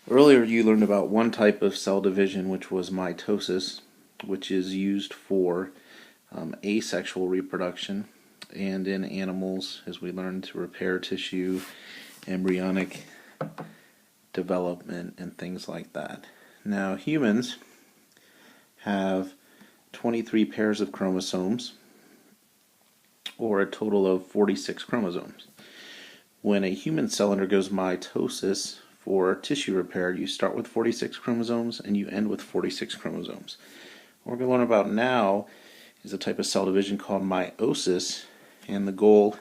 Earlier you learned about one type of cell division, which was mitosis, which is used for asexual reproduction, and in animals, as we learned, to repair tissue, embryonic development, and things like that. Now, humans have 23 pairs of chromosomes, or a total of 46 chromosomes. When a human cell undergoes mitosis for tissue repair, you start with 46 chromosomes and you end with 46 chromosomes. What we're going to learn about now is a type of cell division called meiosis, and the goal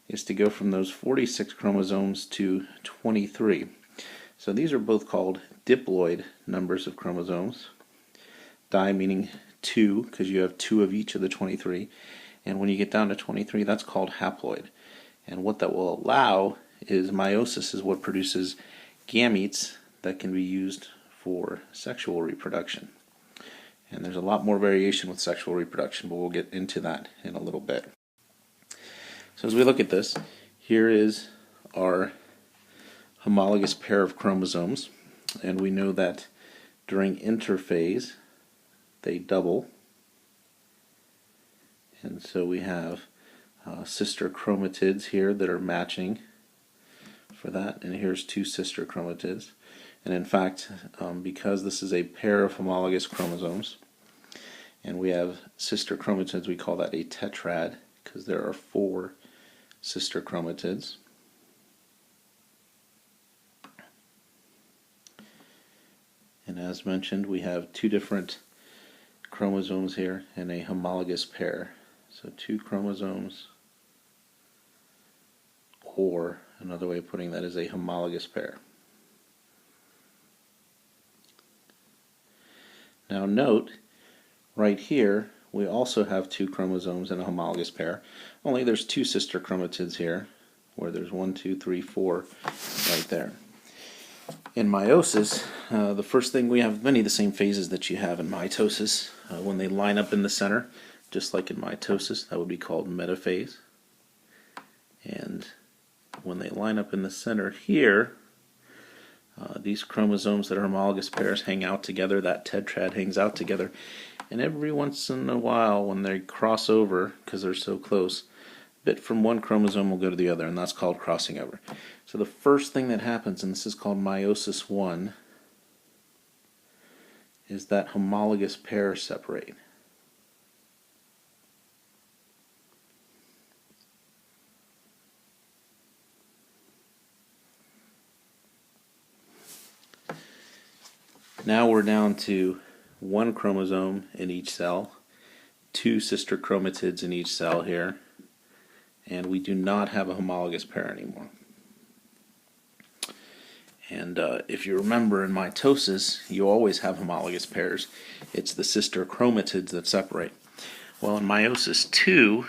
is to go from those 46 chromosomes to 23. So these are both called diploid numbers of chromosomes. Di meaning 2, because you have 2 of each of the 23. And when you get down to 23, that's called haploid. And what that will allow is meiosis is what produces gametes that can be used for sexual reproduction. And there's a lot more variation with sexual reproduction, but we'll get into that in a little bit. So as we look at this, here is our homologous pair of chromosomes, and we know that during interphase they double, and so we have sister chromatids here that are matching for that, and here's 2 sister chromatids. And in fact, because this is a pair of homologous chromosomes and we have sister chromatids, we call that a tetrad because there are 4 sister chromatids. And as mentioned, we have 2 different chromosomes here in a homologous pair. So 2 chromosomes, or another way of putting that is a homologous pair. Now note, right here, we also have 2 chromosomes in a homologous pair, only there's 2 sister chromatids here, where there's 1, 2, 3, 4 right there. In meiosis, the first thing, we have many of the same phases that you have in mitosis. When they line up in the center, just like in mitosis, that would be called metaphase. And when they line up in the center here, these chromosomes that are homologous pairs hang out together, that tetrad hangs out together, and every once in a while when they cross over, because they're so close, a bit from one chromosome will go to the other, and that's called crossing over. So the first thing that happens, and this is called meiosis 1, is that homologous pairs separate. Now we're down to 1 chromosome in each cell, 2 sister chromatids in each cell here, and we do not have a homologous pair anymore. And if you remember, in mitosis, you always have homologous pairs. It's the sister chromatids that separate. Well, in meiosis 2,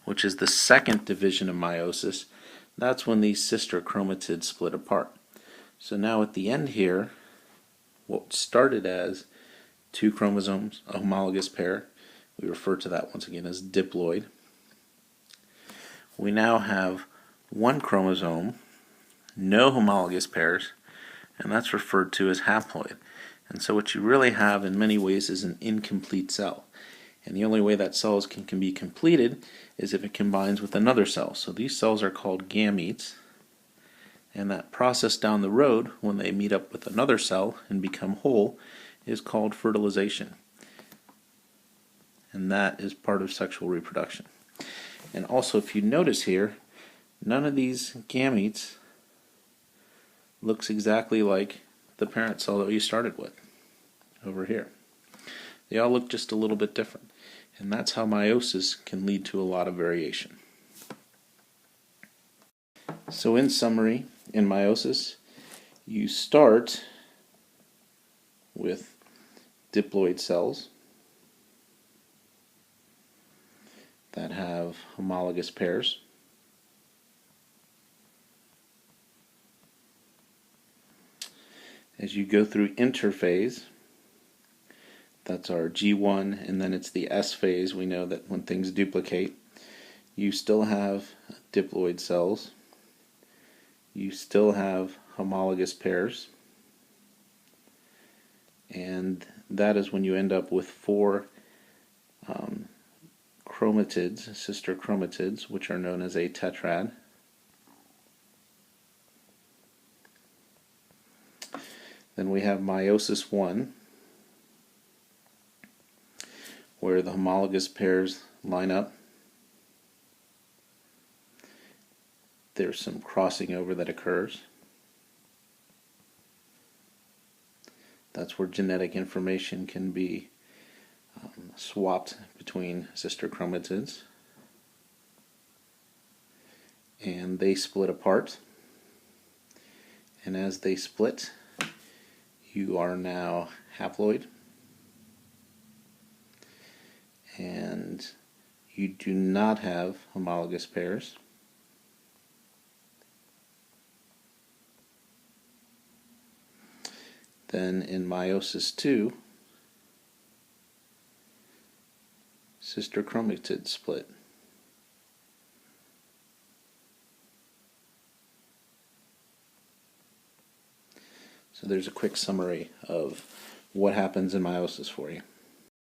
which is the second division of meiosis, that's when these sister chromatids split apart. So now at the end here, what started as 2 chromosomes, a homologous pair, we refer to that once again as diploid. We now have 1 chromosome, no homologous pairs, and that's referred to as haploid. And so what you really have in many ways is an incomplete cell. And the only way that cells can be completed is if it combines with another cell. So these cells are called gametes. And that process down the road, when they meet up with another cell and become whole, is called fertilization. And that is part of sexual reproduction. And also, if you notice here, none of these gametes looks exactly like the parent cell that you started with over here. They all look just a little bit different. And that's how meiosis can lead to a lot of variation. So in summary, in meiosis, you start with diploid cells that have homologous pairs. As you go through interphase, that's our G1, and then it's the S phase. We know that when things duplicate, you still have diploid cells. you still have homologous pairs, and that is when you end up with four chromatids, sister chromatids, which are known as a tetrad. Then we have meiosis 1, where the homologous pairs line up. There's some crossing over that occurs. That's where genetic information can be swapped between sister chromatids. And they split apart. And as they split, you are now haploid. And you do not have homologous pairs. Then in meiosis 2, sister chromatids split. So there's a quick summary of what happens in meiosis for you.